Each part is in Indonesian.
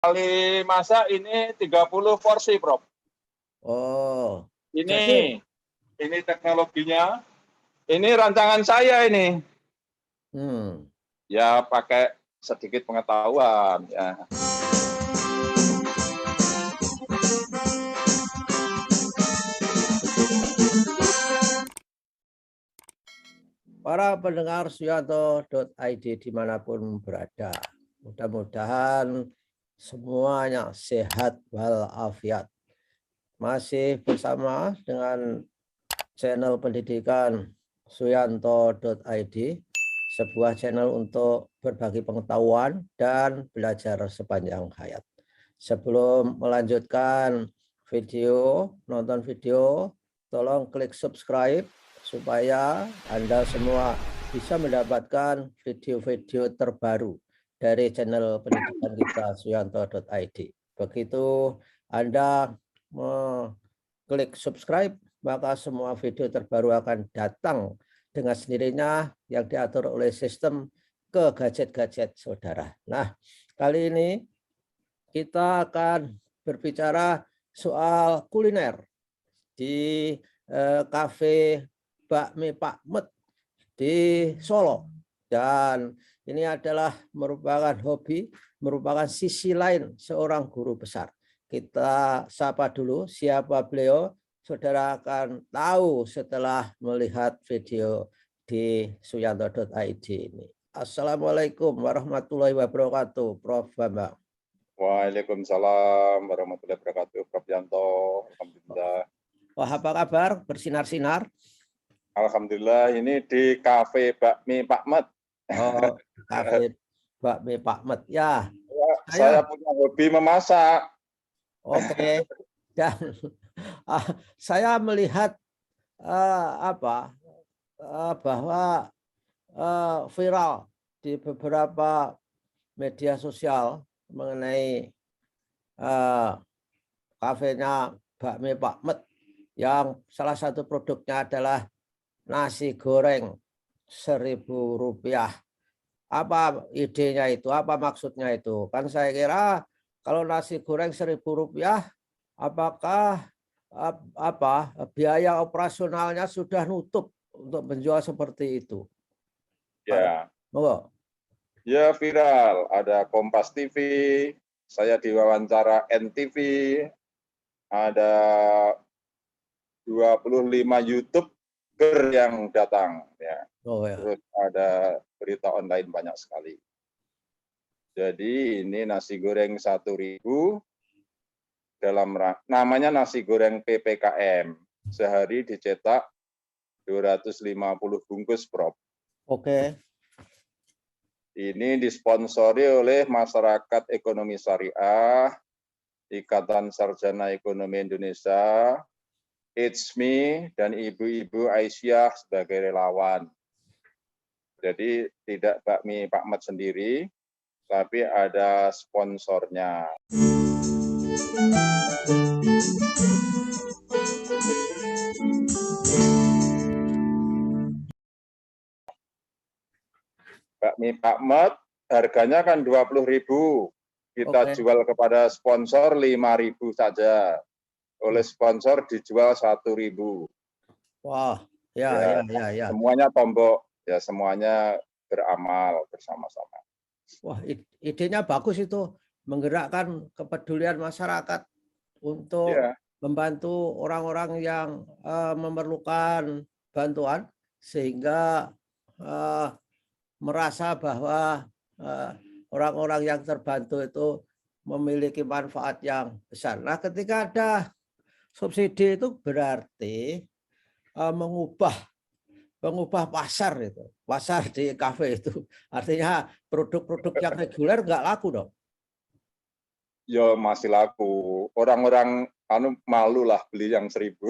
Kali masak ini 30 porsi, Prof. Oh, Ini teknologinya. Ini rancangan saya ini. Ya pakai sedikit pengetahuan ya. Para pendengar Suyanto.id dimanapun berada, mudah-mudahan semuanya sehat walafiat. Masih bersama dengan channel pendidikan Suyanto.id, sebuah channel untuk berbagi pengetahuan dan belajar sepanjang hayat. Sebelum melanjutkan video, nonton video, tolong klik subscribe supaya Anda semua bisa mendapatkan video-video terbaru dari channel pendidikan kita Suyanto.id. Begitu Anda klik subscribe, maka semua video terbaru akan datang dengan sendirinya yang diatur oleh sistem ke gadget-gadget saudara. Nah, kali ini kita akan berbicara soal kuliner di kafe Bakmi Pak Met di Solo. Dan ini adalah merupakan hobi, merupakan sisi lain seorang guru besar. Kita sapa dulu siapa beliau. Saudara akan tahu setelah melihat video di suyanto.id ini. Assalamualaikum warahmatullahi wabarakatuh, Prof. Bambang. Waalaikumsalam warahmatullahi wabarakatuh, Prof. Yanto. Alhamdulillah. Wah, apa kabar? Bersinar-sinar? Alhamdulillah, ini di kafe Bakmi Pak Met. Oh, kafe Bakmi Pak Met. Ya. Saya punya hobi memasak. Oke. Dan saya melihat bahwa viral di beberapa media sosial mengenai kafenya Bakmi Pak Met yang salah satu produknya adalah nasi goreng Rp1.000. Apa idenya itu? Apa maksudnya itu? Kan saya kira kalau nasi goreng Rp1.000, apakah biaya operasionalnya sudah nutup untuk menjual seperti itu? Ya. Oh. Ya, viral. Ada Kompas TV, saya diwawancara NTV, ada 25 YouTuber yang datang ya. Oh, ya. Terus ada berita online banyak sekali. Jadi ini nasi goreng 1.000 dalam namanya nasi goreng PPKM. Sehari dicetak 250 bungkus, Prof. Oke. Ini disponsori oleh Masyarakat Ekonomi Syariah, Ikatan Sarjana Ekonomi Indonesia, ITSMI, dan Ibu-Ibu Aisyah sebagai relawan. Jadi tidak Bakmi Pak Met sendiri, tapi ada sponsornya. Bakmi Pak Met harganya kan 20.000. Kita jual kepada sponsor 5.000 saja. Oleh sponsor dijual 1.000. Wah, ya. Semuanya tombok, ya semuanya beramal bersama-sama. Wah, idenya bagus itu, menggerakkan kepedulian masyarakat untuk membantu orang-orang yang memerlukan bantuan, sehingga merasa bahwa orang-orang yang terbantu itu memiliki manfaat yang besar. Nah, ketika ada subsidi itu berarti mengubah pasar itu, pasar di kafe itu. Artinya produk-produk yang reguler nggak laku dong. Ya masih laku. Orang-orang malu lah beli yang 1.000.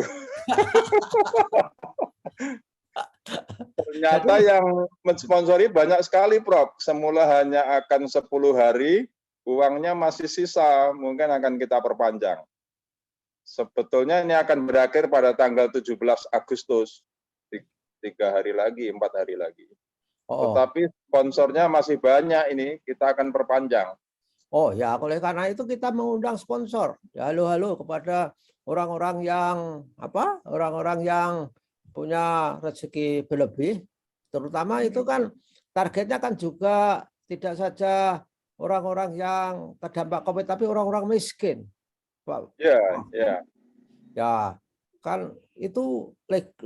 Ternyata yang mensponsori banyak sekali, Prof. Semula hanya akan 10 hari, uangnya masih sisa, mungkin akan kita perpanjang. Sebetulnya ini akan berakhir pada tanggal 17 Agustus. 3 hari lagi, 4 hari lagi. Tetapi sponsornya masih banyak ini, kita akan perpanjang. Oh ya, oleh karena itu kita mengundang sponsor. Ya, halo-halo kepada orang-orang yang apa? Orang-orang yang punya rezeki berlebih. Terutama itu kan targetnya kan juga tidak saja orang-orang yang terdampak COVID, tapi orang-orang miskin, Pak. Ya, ya. Ya, kan itu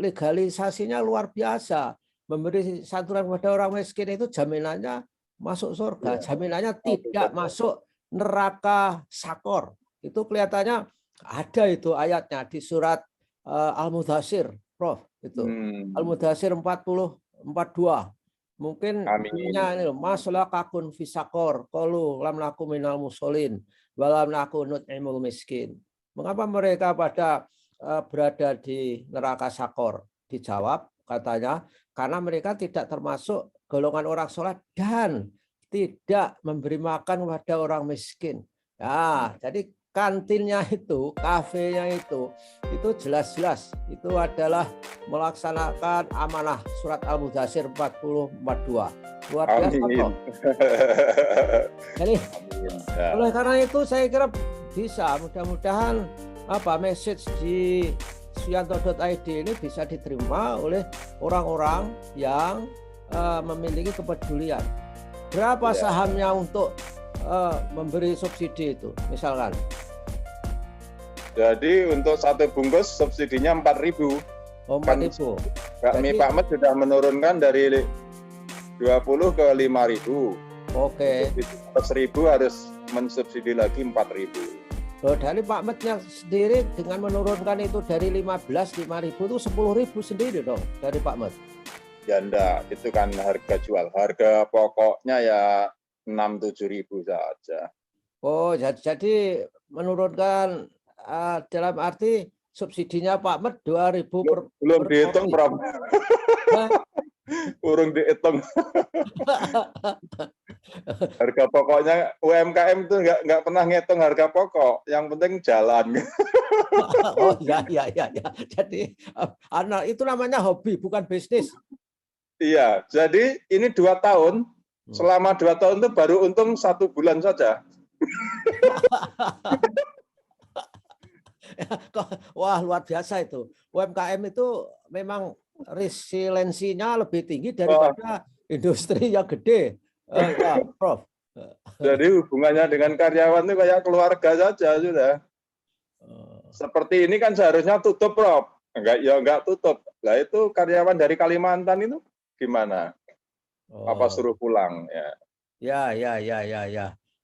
legalisasinya luar biasa. Memberi santunan kepada orang miskin itu jaminannya masuk surga, Ya. jaminannya Oke, tidak betul. masuk neraka sakor. Itu kelihatannya ada itu ayatnya di surat Al-Mudathir, Prof. Itu. Al-Mudathir 40:42. Mungkin Amin. ini masalah kakun fisakor, qalu lam nakum minal musholin, walam nakum nut'imul miskin. Mengapa mereka pada berada di neraka sakor? Dijawab katanya karena mereka tidak termasuk golongan orang sholat dan tidak memberi makan kepada orang miskin. Ya, jadi kantinnya itu, kafenya itu jelas-jelas itu adalah melaksanakan amanah surat Al-Mudathir 40:42. Luar biasa, Amin. Prof. Jadi Amin. Ya. oleh karena itu saya kira bisa, mudah-mudahan message di suyanto.id ini bisa diterima oleh orang-orang yang memiliki kepedulian. Berapa Ya. sahamnya untuk memberi subsidi itu misalkan? Jadi untuk satu bungkus subsidinya 4.000. Oh, 4.000. Bakmi Pak Met sudah menurunkan dari 20 ke 5.000. Oke. 100.000 harus mensubsidi lagi 4.000. Loh, dari Pak Metnya sendiri dengan menurunkan itu dari 5.000 itu 10.000 sendiri dong dari Pak Met. Ya enggak, itu kan harga jual. Harga pokoknya ya 6-7.000 saja. Oh, jadi menurunkan dalam arti subsidinya Pak Met 2.000 belum dihitung berapa. Urung dihitung. Harga pokoknya UMKM itu nggak pernah ngitung harga pokok. Yang penting jalan. Oh ya. Jadi itu namanya hobi bukan bisnis. Iya, jadi ini 2 tahun. Selama 2 tahun itu baru untung 1 bulan saja. Wah, luar biasa itu. UMKM itu memang resiliensinya lebih tinggi daripada industri yang gede. Ya, Prof. Jadi hubungannya dengan karyawan itu kayak keluarga saja sudah. Seperti ini kan seharusnya tutup, Prof. Enggak tutup. Lah itu karyawan dari Kalimantan itu gimana? Apa suruh pulang ya? Ya.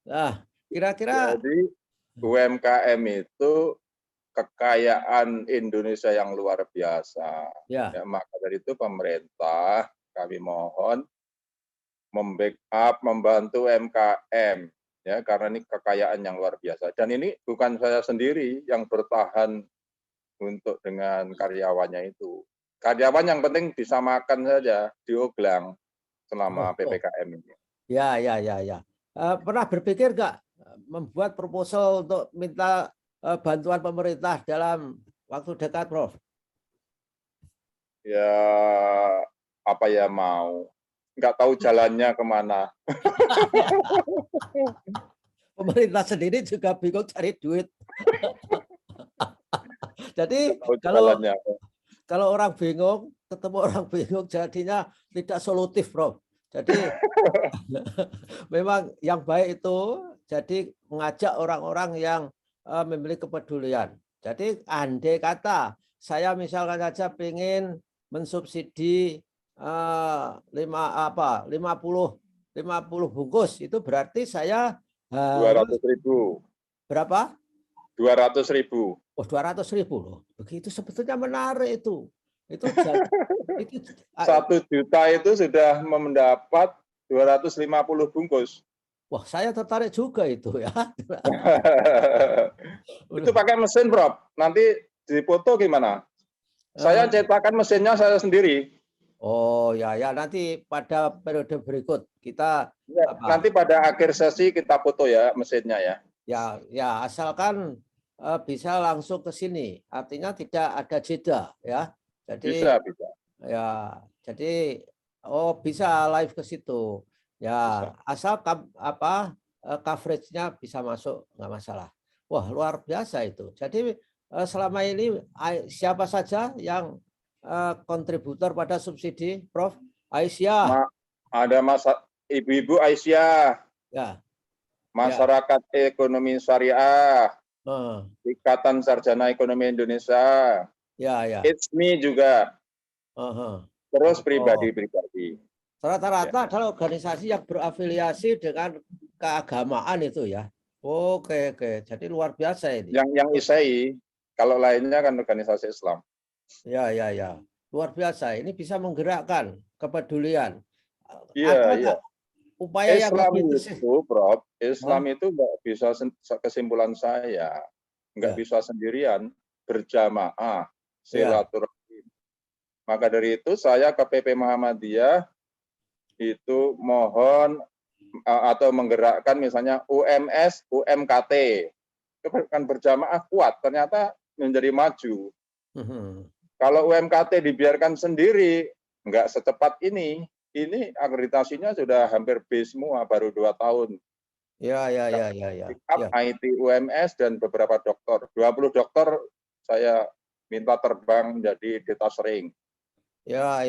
Nah, kira-kira jadi UMKM itu kekayaan Indonesia yang luar biasa. Ya. Maka dari itu pemerintah kami mohon membackup, membantu UMKM ya, karena ini kekayaan yang luar biasa. Dan ini bukan saya sendiri yang bertahan untuk dengan karyawannya itu. Karyawan yang penting bisa makan saja di Oglang selama PPKM ini. Ya. Pernah berpikir nggak membuat proposal untuk minta bantuan pemerintah dalam waktu dekat, Prof? Ya, apa ya mau. Nggak tahu jalannya kemana. Pemerintah sendiri juga bingung cari duit. Jadi kalau orang bingung, ketemu orang bingung, jadinya tidak solutif, Prof. Jadi memang yang baik itu jadi mengajak orang-orang yang memiliki kepedulian. Jadi andai kata saya misalkan saja ingin mensubsidi 50 bungkus, itu berarti saya 200.000. Berapa? 200.000. Oh, 200.000 loh. Begitu sebetulnya menarik itu. Itu 1 juta itu sudah mendapat 250 bungkus. Wah, saya tertarik juga itu ya. Itu pakai mesin, Prof. Nanti dipoto gimana? Saya cetakan mesinnya saya sendiri. Oh ya, nanti pada periode berikut kita nanti pada akhir sesi kita foto ya mesinnya ya. Ya, asalkan bisa langsung ke sini. Artinya tidak ada jeda ya. Jadi bisa. Ya, jadi bisa live ke situ. Ya, bisa. Asal coverage-nya bisa masuk, nggak masalah. Wah, luar biasa itu. Jadi selama ini siapa saja yang kontributor pada subsidi, Prof? Aisyah. Ada Ibu-ibu Aisyah, Ya, ya. Masyarakat Ekonomi Syariah, Ikatan Sarjana Ekonomi Indonesia, Ya, ya. ISMI juga, terus Oh. pribadi-pribadi. Rata-rata adalah organisasi yang berafiliasi dengan keagamaan itu ya. Oke, oke. Jadi luar biasa ini. Yang ISEI, kalau lainnya kan organisasi Islam. Ya, ya, ya. Luar biasa. Ini bisa menggerakkan kepedulian. Iya, iya. Upaya Islam yang itu, Prof, Islam itu nggak bisa, kesimpulan saya, nggak bisa sendirian, berjamaah, silaturahim. Maka dari itu saya ke PP Muhammadiyah itu mohon atau menggerakkan misalnya UMS, UMKT, kan berjamaah kuat, ternyata menjadi maju. Kalau UMKT dibiarkan sendiri, nggak secepat ini. Ini akreditasinya sudah hampir B semua, baru 2 tahun. Ya. IT, UMS, dan beberapa dokter. 20 dokter saya minta terbang menjadi duta sering. Ya.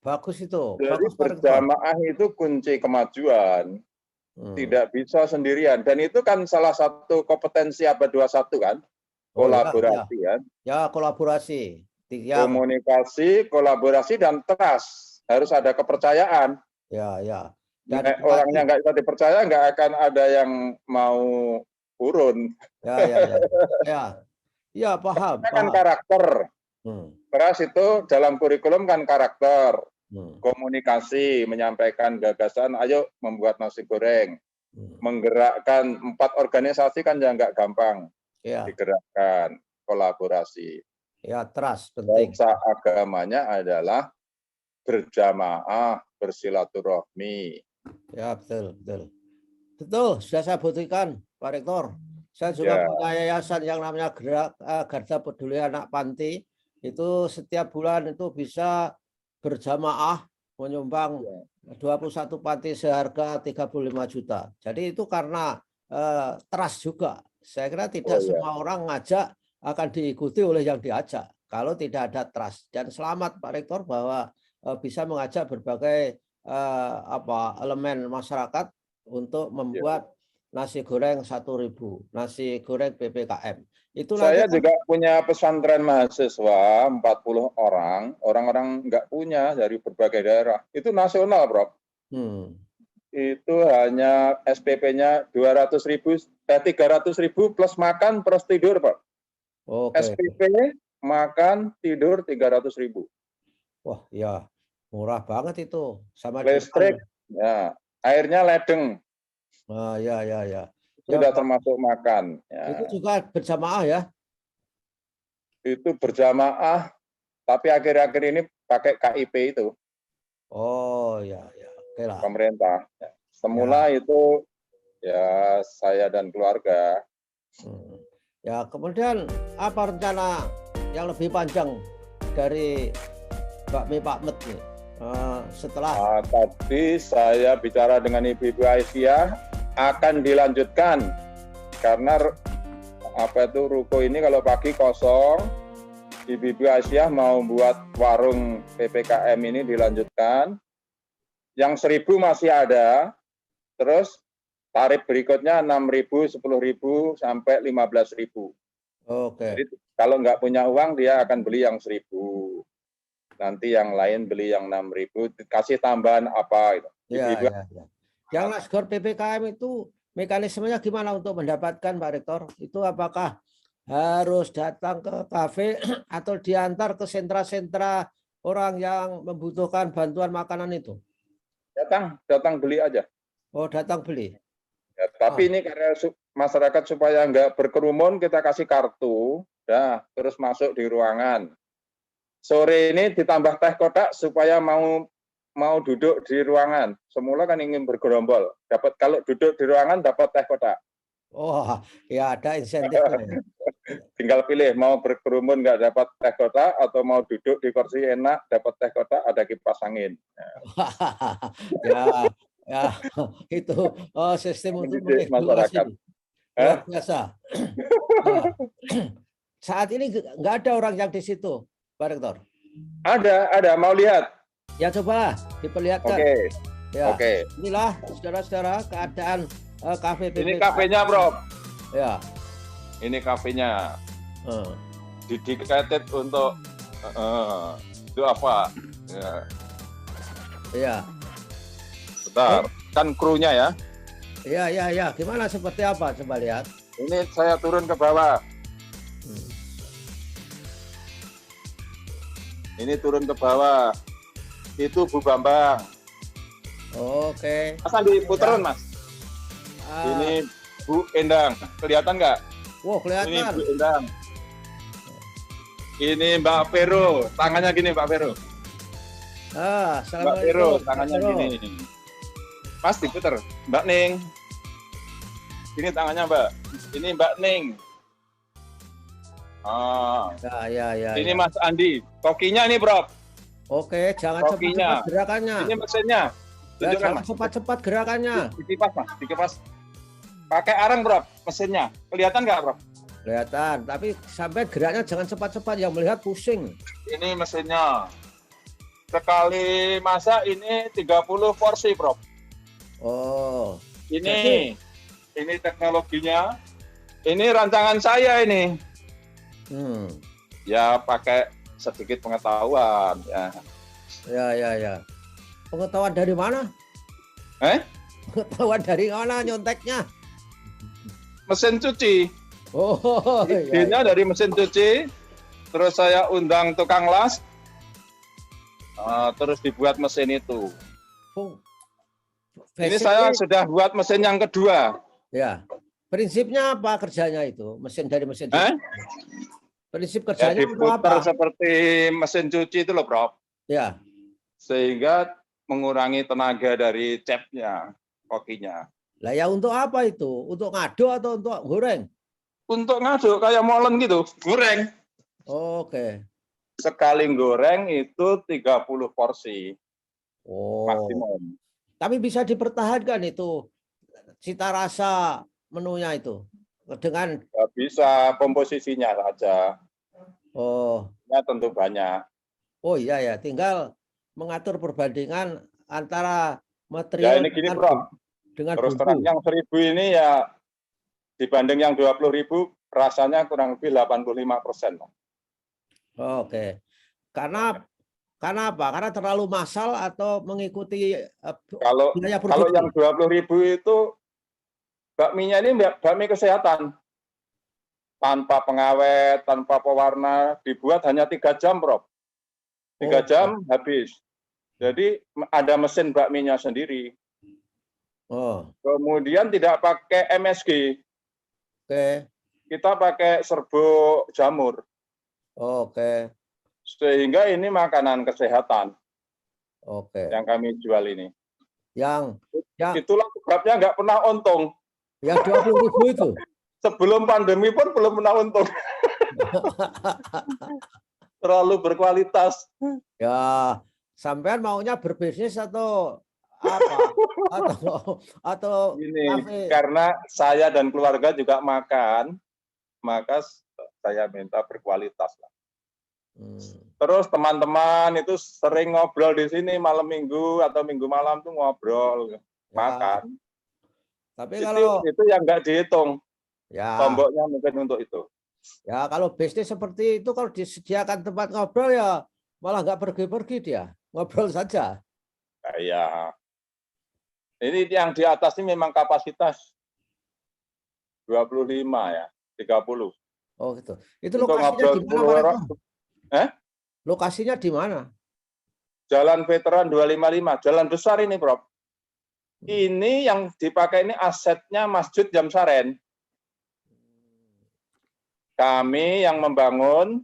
Bagus itu. Jadi bagus, berjamaah itu kunci kemajuan. Tidak bisa sendirian. Dan itu kan salah satu kompetensi abad 21 kan? Kolaborasi kan? Ya, kolaborasi. Komunikasi, kolaborasi, dan trust. Harus ada kepercayaan. Ya. Dan orangnya nggak bisa dipercaya, nggak akan ada yang mau urun. Ya, paham. Kan karakter. Trust itu dalam kurikulum kan karakter. Komunikasi, menyampaikan gagasan, ayo membuat nasi goreng. Menggerakkan 4 organisasi kan ya nggak gampang digerakkan. Kolaborasi. Ya, trust penting. Bahasa agamanya adalah berjamaah, bersilaturahmi. Ya, betul. Betul, sudah saya buktikan, Pak Rektor. Saya juga punya yayasan yang namanya Garda Peduli Anak Panti. Itu setiap bulan itu bisa berjamaah menyumbang 21 panti seharga 35 juta. Jadi itu karena trust juga. Saya kira tidak semua orang ngajak akan diikuti oleh yang diajak kalau tidak ada trust. Dan selamat Pak Rektor bahwa bisa mengajak berbagai elemen masyarakat untuk membuat nasi goreng 1.000, nasi goreng PPKM. Itu saya nanti juga punya pesantren mahasiswa 40 orang-orang nggak punya dari berbagai daerah. Itu nasional, Bro. Itu hanya SPP-nya 300.000 plus makan plus tidur, Pak. SPP makan tidur 300.000. Wah, ya murah banget itu. Sama listrik, ya, airnya ledeng. Ya. Sudah termasuk makan. Ya. Itu juga berjamaah ya? Itu berjamaah, tapi akhir-akhir ini pakai KIP itu. Oh ya. Oke lah. Pemerintah. Ya. Semula itu ya saya dan keluarga. Ya, kemudian apa rencana yang lebih panjang dari Pak Met nih? Setelah tadi saya bicara dengan Ibu Aisyah akan dilanjutkan karena ruko ini kalau pagi kosong, Ibu Aisyah mau buat warung PPKM ini dilanjutkan. Yang 1.000 masih ada, terus tarif berikutnya 6.000, 10.000 sampai 15.000. Jadi kalau nggak punya uang dia akan beli yang 1.000. Nanti yang lain beli yang 6.000, kasih tambahan apa gitu. Ya. Yang Nasgor PPKM itu mekanismenya gimana untuk mendapatkan Pak Rektor? Itu apakah harus datang ke kafe atau diantar ke sentra-sentra orang yang membutuhkan bantuan makanan itu? Datang beli aja. Oh, datang beli. Ya, tapi ini karena masyarakat supaya nggak berkerumun, kita kasih kartu, terus masuk di ruangan. Sore ini ditambah teh kotak supaya mau duduk di ruangan. Semula kan ingin bergerombol. Kalau duduk di ruangan dapat teh kotak. Oh, ya ada insentifnya. Ya. Tinggal pilih mau berkerumun nggak dapat teh kotak atau mau duduk di kursi enak dapat teh kotak, ada kipas angin. Ya, Ya, itu sistem untuk mendidik masyarakat. mengedukasi. Luar biasa. Nah, saat ini nggak ada orang yang di situ, Pak Rektor. Ada. Mau lihat? Ya coba diperlihatkan. Oke. Ya, Oke. inilah saudara-saudara keadaan kafe Ini PPKN. kafenya, Bro. Ya. Ini kafenya. Dedicated untuk itu apa? Ya. Ya. Bentar, kan krunya ya. Ya. Gimana, seperti apa? Coba lihat. Ini saya turun ke bawah. Ini turun ke bawah. Itu Bu Bambang. Oke. Mas Andi, puteran, Mas. Ini Bu Endang. Kelihatan nggak? Wow, kelihatan. Ini Bu Endang. Ini Mbak Vero. Tangannya gini, Mbak Vero. Mbak Vero, tangannya gini. Mas, diputer. Mbak Ning. Ini tangannya, Mbak. Ini Mbak Ning. Ya. Ini Mas Andi. Kokinya nih, Bro. Oke, jangan cepat-cepat gerakannya. Ini mesinnya. Ya, jangan cepat-cepat gerakannya. Dikipas, Mas. Dikipas. Pakai arang, Bro, mesinnya. Kelihatan nggak, Bro? Kelihatan, tapi sampai geraknya jangan cepat-cepat, yang melihat pusing. Ini mesinnya. Sekali masak ini 30 porsi, Bro. Oh. Ini teknologinya. Ini rancangan saya ini. Ya, pakai sedikit pengetahuan ya. Ya. Pengetahuan dari mana? Pengetahuan dari mana nyonteknya? Mesin cuci. Oh, idenya dari mesin cuci. Terus saya undang tukang las. Terus dibuat mesin itu. Ini saya sudah buat mesin yang kedua. Ya. Prinsipnya apa kerjanya itu? Mesin dari mesin cuci. Prinsip kerjanya itu apa? Seperti mesin cuci itu loh, Prof. Ya. Sehingga mengurangi tenaga dari capnya, kokinya. Lah ya, untuk apa itu? Untuk ngaduk atau untuk goreng? Untuk ngaduk kayak molen gitu, goreng. Oke. Sekali goreng itu 30 porsi. Maksimum. Tapi bisa dipertahankan itu cita rasa menunya itu dengan bisa komposisinya saja. Ya tentu banyak. Oh iya ya, tinggal mengatur perbandingan antara Ya material ini gini, Bro. Dengan terus terang yang 1000 ini ya dibanding yang 20.000 rasanya kurang lebih 85%. Oke. Karena apa? Karena terlalu massal atau mengikuti kalau yang 20.000 itu bakminya ini bakmi kesehatan. Tanpa pengawet, tanpa pewarna, dibuat hanya 3 jam, Prof. 3 jam habis. Jadi ada mesin bakminya sendiri. Kemudian tidak pakai MSG. Kita pakai serbuk jamur. Sehingga ini makanan kesehatan. Yang kami jual ini. Itulah sebabnya nggak pernah untung. Yang 20.000 itu. Sebelum pandemi pun belum pernah untung. Terlalu berkualitas. Ya, sampean maunya berbisnis atau apa? Atau ini karena saya dan keluarga juga makan, maka saya minta berkualitas. Terus teman-teman itu sering ngobrol di sini malam minggu atau minggu malam tuh ngobrol, makan. Tapi kalau itu yang nggak dihitung. Ya. Tomboknya mungkin untuk itu. Ya, kalau bisnis seperti itu kalau disediakan tempat ngobrol ya malah nggak pergi-pergi dia, ngobrol saja. Ya. Ini yang di atas ini memang kapasitas 25 ya, 30. Oh gitu. Itu lokasinya di mana, Pak? Lokasinya di mana? Jalan Veteran 255, jalan besar ini, Prof. Ini yang dipakai ini asetnya Masjid Jamsaren. Kami yang membangun,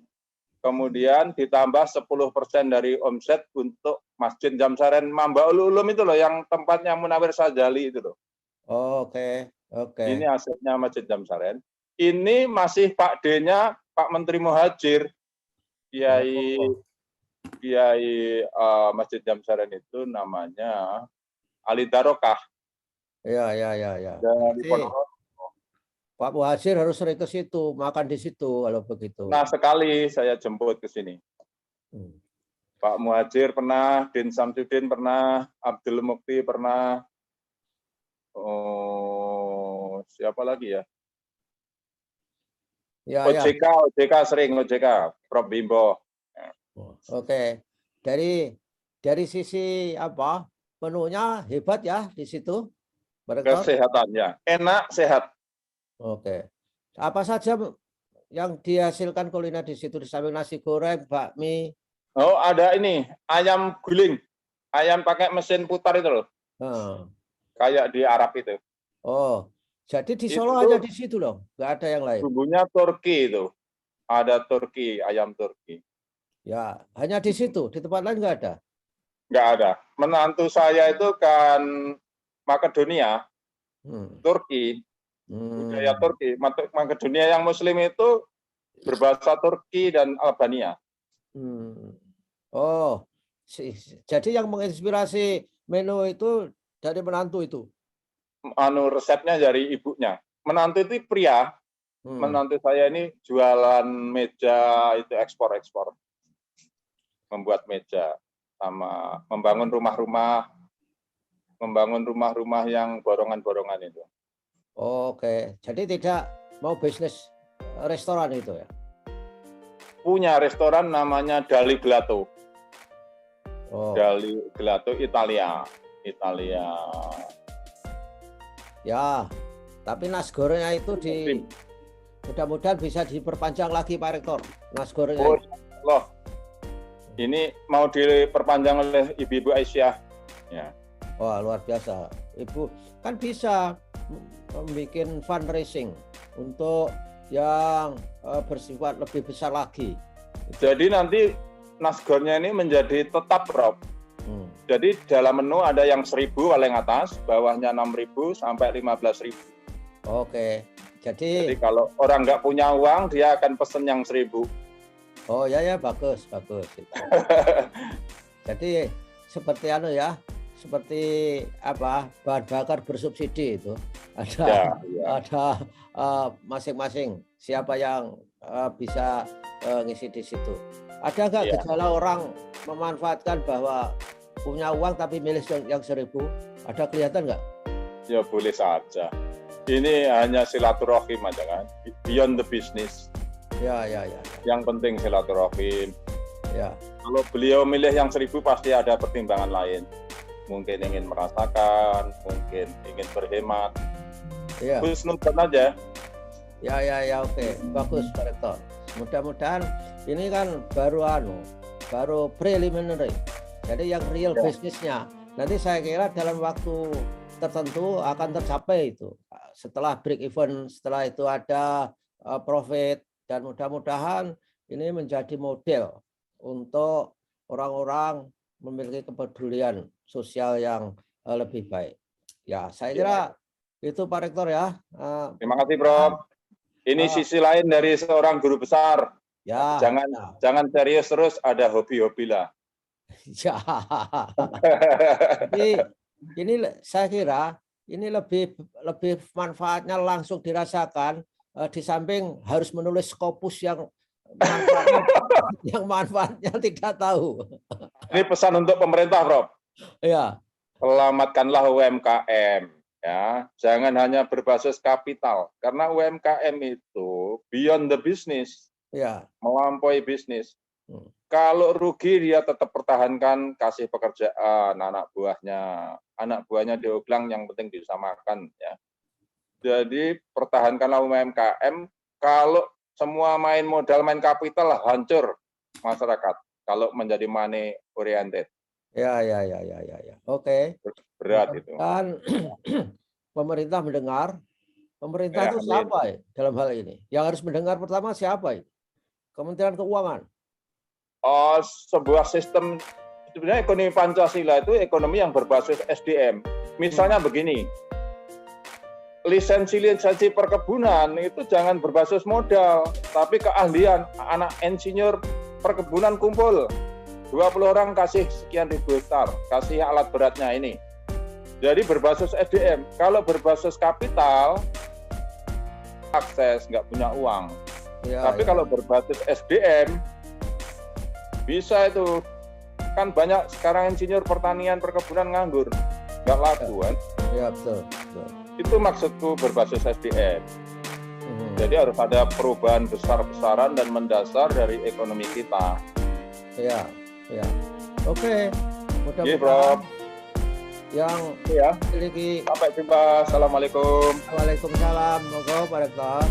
kemudian ditambah 10% dari omset untuk Masjid Jamsaren Mamba Ulum itu loh, yang tempatnya Munawir Sajali itu loh. Oke. Ini asetnya Masjid Jamsaren. Ini masih Pak D-nya Pak Menteri Muhajir. Kiai Masjid Jamsaren itu namanya Ali Darokah Ya. dari Berarti Ponorogo. Pak Muhajir harus sering ke situ, makan di situ kalau begitu. Nah, sekali saya jemput ke sini. Hmm. Pak Muhajir pernah, Din Samsudin pernah, Abdul Mukti pernah, siapa lagi ya? Ya. OJK sering, OJK, Prof Bimbo. Oke. Dari sisi apa? Menunya hebat ya di situ, Pak Rektor? Kesehatannya enak, sehat. Oke. Apa saja yang dihasilkan kuliner di situ di samping nasi goreng, bakmi? Oh, ada ini ayam guling, ayam pakai mesin putar itu loh, kayak di Arab itu. Oh, jadi di Solo Itu hanya di situ loh, nggak ada yang lain. bumbunya Turki itu, ada Turki, ayam Turki. Ya, hanya di situ, di tempat lain nggak ada. Nggak ada. Menantu saya itu kan Makedonia, Turki, budaya Turki. Makedonia yang Muslim itu berbahasa Turki dan Albania. Oh, jadi yang menginspirasi menu itu dari menantu itu? Resepnya dari ibunya. Menantu itu pria. Menantu saya ini jualan meja itu ekspor, membuat meja sama membangun rumah-rumah yang borongan-borongan itu. Oke, jadi tidak mau bisnis restoran itu ya? Punya restoran namanya Dali Gelato. Oh. Dali Gelato Italia. Ya, tapi nasgorengnya itu mudah-mudahan bisa diperpanjang lagi Pak Rektor. Nasgorengnya. Oh, loh. Ini mau diperpanjang oleh Ibu Aisyah. Ya. Wah, luar biasa. Ibu kan bisa membuat fundraising untuk yang bersifat lebih besar lagi. Jadi nanti nasgornya ini menjadi tetap, Prof. Jadi dalam menu ada yang 1.000 paling atas, bawahnya 6.000 sampai 15.000. Oke. Jadi kalau orang nggak punya uang, dia akan pesen yang 1.000. Oh ya, bagus. Jadi seperti seperti apa, bahan bakar bersubsidi itu ada masing-masing siapa yang bisa ngisi di situ. Ada nggak gejala orang memanfaatkan bahwa punya uang tapi milih yang 1.000? Ada kelihatan nggak? Ya boleh saja. Ini hanya silaturahim aja kan, beyond the business. Ya. Yang penting silaturahim. Ya. Kalau beliau milih yang 1.000 pasti ada pertimbangan lain. Mungkin ingin merasakan, mungkin ingin berhemat. Ya. Husnudzon aja. Ya, oke. Bagus Pak Rektor. Mudah-mudahan ini kan baru preliminary. Jadi yang real bisnisnya. Nanti saya kira dalam waktu tertentu akan tercapai itu. Setelah break even, setelah itu ada profit, dan mudah-mudahan ini menjadi model untuk orang-orang memiliki kepedulian sosial yang lebih baik. Ya, saya kira itu Pak Rektor ya. Terima kasih, Prof. Ini sisi lain dari seorang guru besar. Ya. Jangan serius terus, ada hobi-hobi lah. Ya. Ini saya kira ini lebih manfaatnya langsung dirasakan, di samping harus menulis Scopus yang manfaatnya tidak tahu. Ini pesan untuk pemerintah, Prof. Ya. Selamatkanlah UMKM. Ya, jangan hanya berbasis kapital, karena UMKM itu beyond the business, melampaui bisnis. Kalau rugi dia tetap pertahankan, kasih pekerjaan anak buahnya dioglang, yang penting bisa makan. Ya. Jadi pertahankanlah UMKM. Kalau semua main modal, main kapital, hancur masyarakat. Kalau menjadi money oriented. Ya. Oke. Berat itu. Dan pemerintah mendengar. Pemerintah itu siapa dalam hal ini? Yang harus mendengar pertama siapa? Kementerian Keuangan. Sebuah sistem, sebenarnya ekonomi Pancasila itu ekonomi yang berbasis SDM. Misalnya begini, lisensi perkebunan itu jangan berbasis modal, tapi keahlian. Anak insinyur perkebunan kumpul, 20 orang kasih sekian ribu hektar, kasih alat beratnya ini. Jadi berbasis SDM. Kalau berbasis kapital, akses, nggak punya uang. Ya, Tapi ya. kalau berbasis SDM, bisa itu. Kan banyak sekarang insinyur pertanian, perkebunan nganggur. Nggak laku kan. Ya, betul, betul. Itu maksudku berbasis SDM. Jadi harus ada perubahan besar-besaran dan mendasar dari ekonomi kita. Ya, ya. Oke, Iya, Prof. yang Ya. memiliki Sampai jumpa. Assalamualaikum. Waalaikumsalam, monggo Pak Rektor.